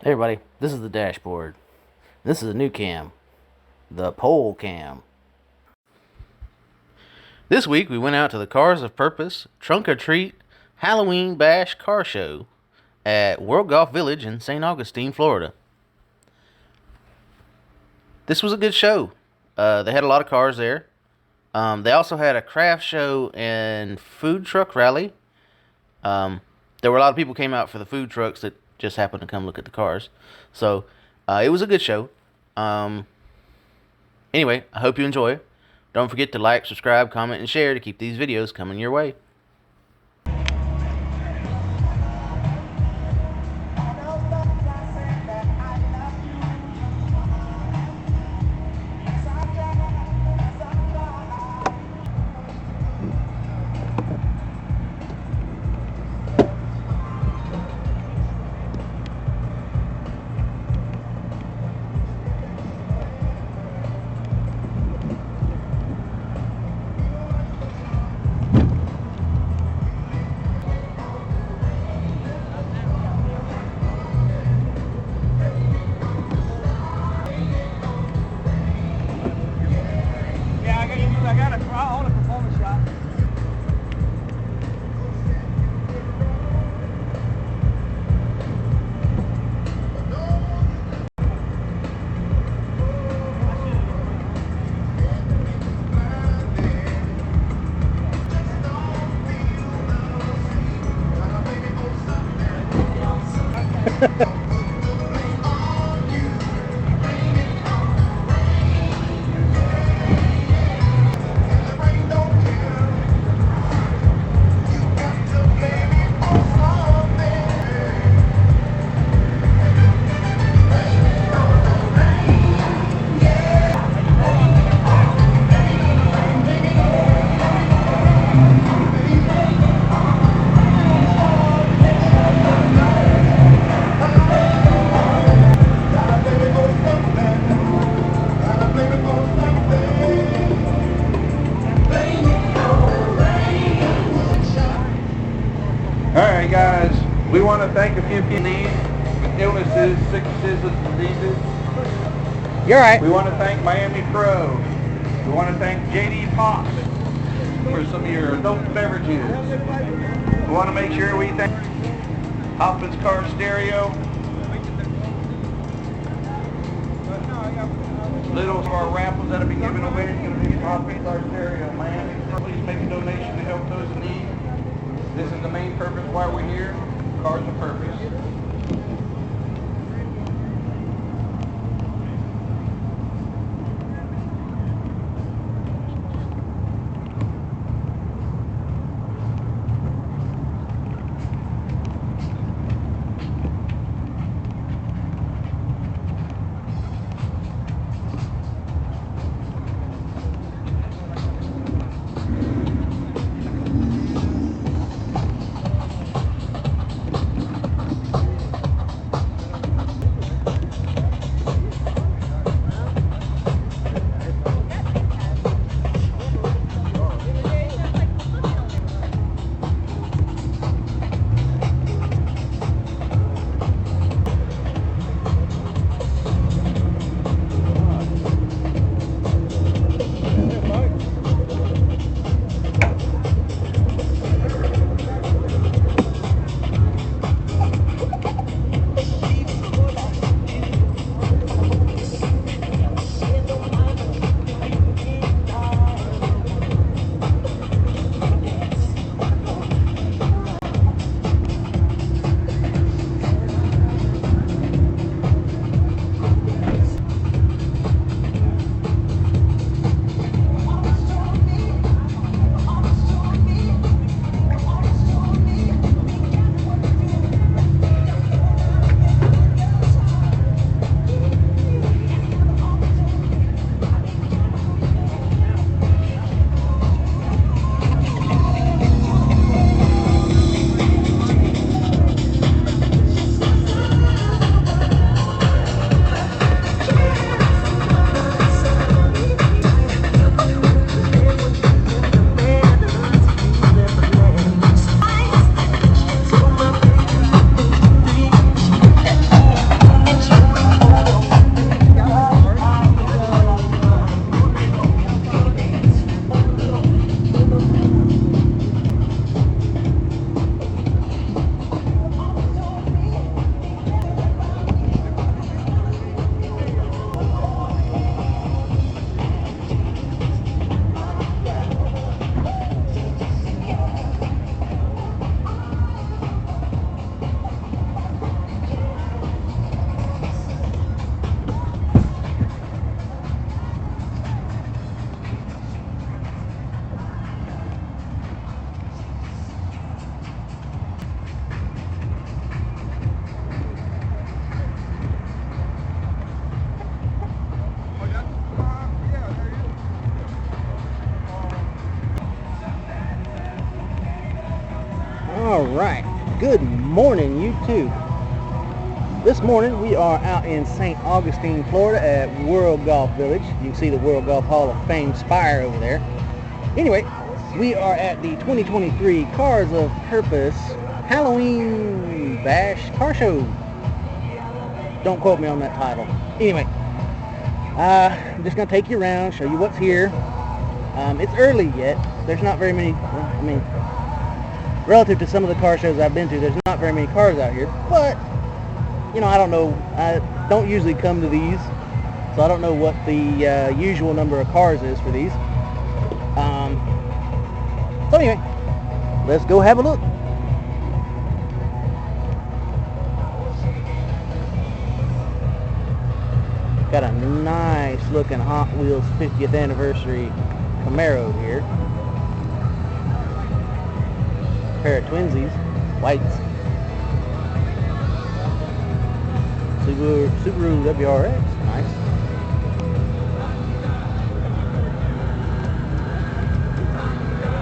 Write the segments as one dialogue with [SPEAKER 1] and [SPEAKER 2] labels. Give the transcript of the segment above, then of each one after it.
[SPEAKER 1] Hey everybody, this is the dashboard. This is a new cam, the pole cam. This week we went out to the Cars of Purpose Trunk or Treat Halloween Bash Car Show at World Golf Village in St. Augustine, Florida. This was a good show. They had a lot of cars there. They also had a craft show and food truck rally. There were a lot of people came out for the food trucks that just happened to come look at the cars. So it was a good show. Anyway, I hope you enjoy. Don't forget to like, subscribe, comment, and share to keep these videos coming your way.
[SPEAKER 2] I want a performance shot.
[SPEAKER 3] Alright guys, we want to thank a few people with illnesses, sicknesses, and diseases.
[SPEAKER 2] You're right.
[SPEAKER 3] We want to thank Miami Pro. We want to thank JD Pops for some of your adult beverages. We want to make sure we thank Hoffman's Car Stereo. Little of our raffles that have been given away is going to be Hoffman's Car Stereo. Miami, please make a donation to help those in need. This is the main purpose why we're here. Cars of Purpose.
[SPEAKER 2] Alright, good morning YouTube. This morning we are out in St. Augustine, Florida at World Golf Village. You can see the World Golf Hall of Fame spire over there. Anyway, we are at the 2023 Cars of Purpose Halloween Bash Car Show. Don't quote me on that title. Anyway, I'm just going to take you around, show you what's here. It's early yet. There's not very many, relative to some of the car shows I've been to, there's not very many cars out here. But, I don't know. I don't usually come to these, so I don't know what the usual number of cars is for these. So anyway, let's go have a look. Got a nice looking Hot Wheels 50th anniversary Camaro here. Pair of twinsies, whites. Subaru WRX, nice.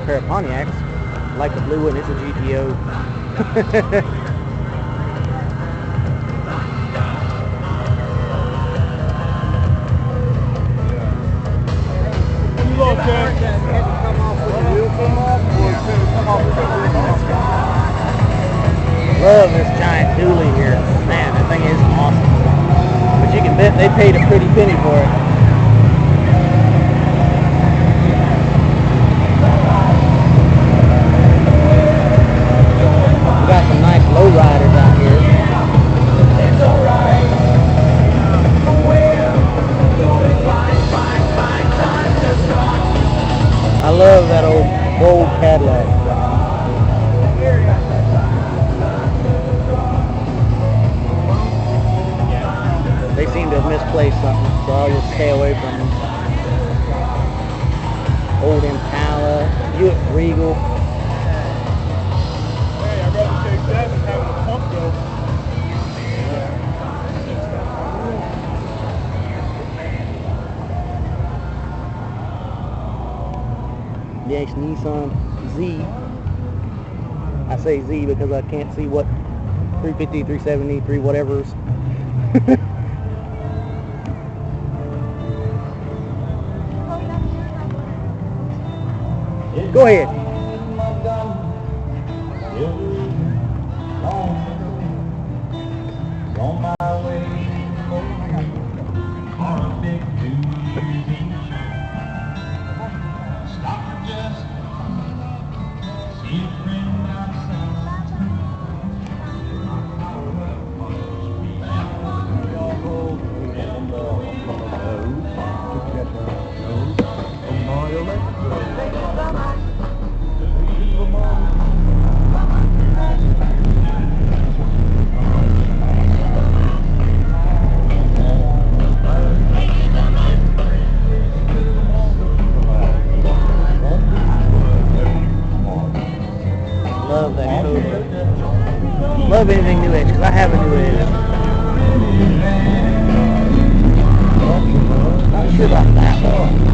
[SPEAKER 2] Pair of Pontiacs, I like the blue one, it's a GTO. Love this giant dually here. Man, that thing is awesome. But you can bet they paid a pretty penny for it. We got some nice lowriders out here. I love that old gold Cadillac. They seem to have misplaced something, so I'll just stay away from them. Old Impala, Buick Regal.
[SPEAKER 4] Hey, I'd rather take that than having a pump go.
[SPEAKER 2] Yes, Nissan Z. I say Z because I can't see what 350, 370, 3 whatever's. Go ahead. Love that coat. Love anything New Edge, because I have a New Edge. Not sure about that one.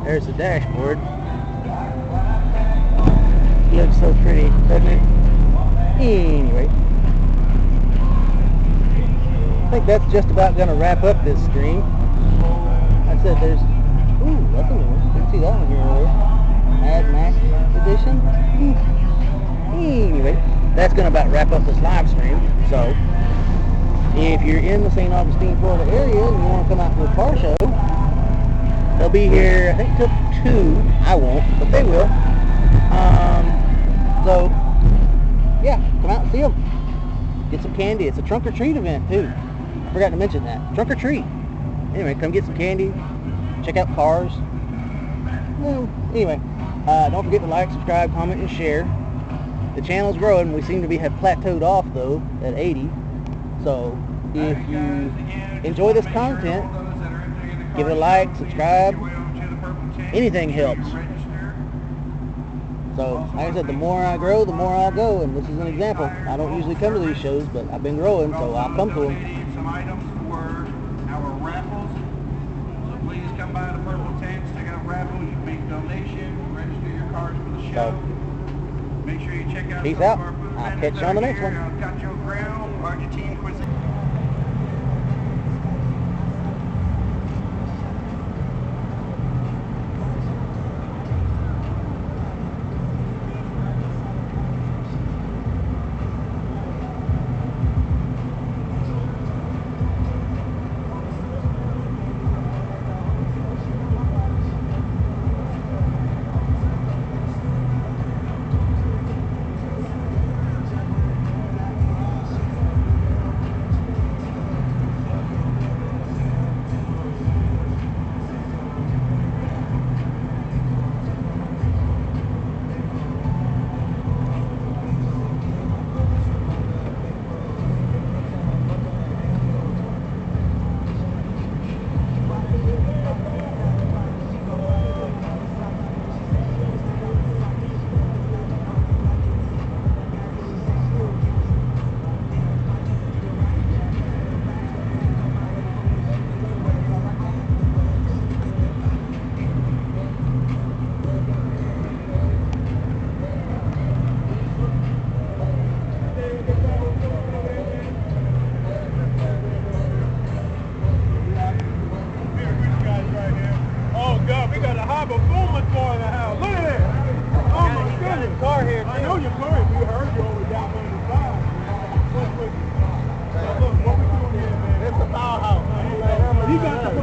[SPEAKER 2] There's the dashboard. Looks so pretty, doesn't it? Anyway, I think that's just about going to wrap up this stream. I said there's, ooh, that's a new one. Didn't see that one here earlier. Mad Max edition. Anyway, that's going to about wrap up this live stream. So, if you're in the St. Augustine, Florida area and you want to come out to a car show, They'll be here, I think, till 2. I won't, but they will. So, yeah, come out and see them. Get some candy. It's a trunk or treat event, too. I forgot to mention that. Trunk or treat. Anyway, come get some candy. Check out cars. Well, anyway, don't forget to like, subscribe, comment, and share. The channel's growing. We seem to have plateaued off, though, at 80. So, if you enjoy this content, give it a like, subscribe. Anything helps. So, like I said, the more I grow, the more I'll go, and this is an example. I don't usually come to these shows, but I've been growing, so I'll come to them.
[SPEAKER 3] Some items for our raffles. So please come by the Purple Tents, check out raffles, you can make a donation, register your cars for the show. Make sure you check out
[SPEAKER 2] Peace
[SPEAKER 3] some
[SPEAKER 2] out.
[SPEAKER 3] of our food
[SPEAKER 2] I'll
[SPEAKER 3] vendors
[SPEAKER 2] catch you on the
[SPEAKER 3] out
[SPEAKER 2] next
[SPEAKER 3] here.
[SPEAKER 2] one.
[SPEAKER 3] Cacio Grill, Argentine cuisine.
[SPEAKER 4] We got a harbor boomer car in the house. Look at that. Oh my goodness. Car here too. I know your car. We heard you over down on the side. Look, what we doing here, man? It's the powerhouse.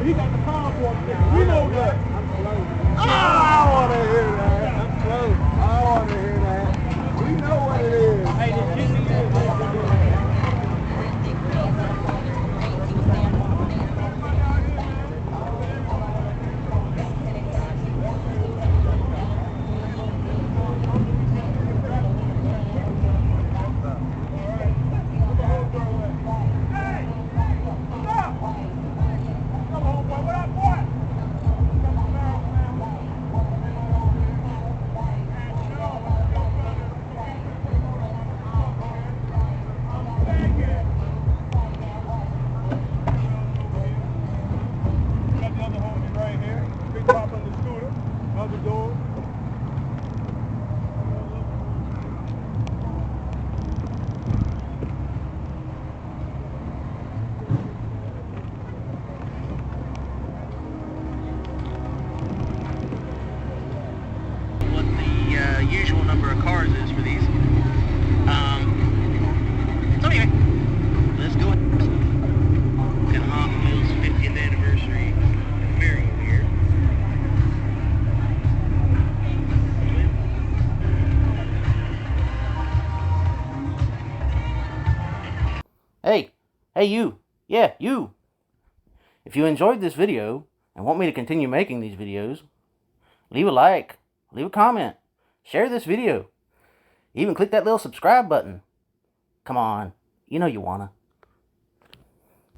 [SPEAKER 4] He got the power force. We know that. I want to hear that. I'm close. I want to hear that. We know what it is. Hey, the jimmy is.
[SPEAKER 1] Usual number of cars is for these. So anyway, let's go. Got Hot Wheels 50th anniversary Camaro here. Hey you, yeah, you. If you enjoyed this video and want me to continue making these videos, leave a like, leave a comment. Share this video. Even click that little subscribe button. Come on, you know you wanna.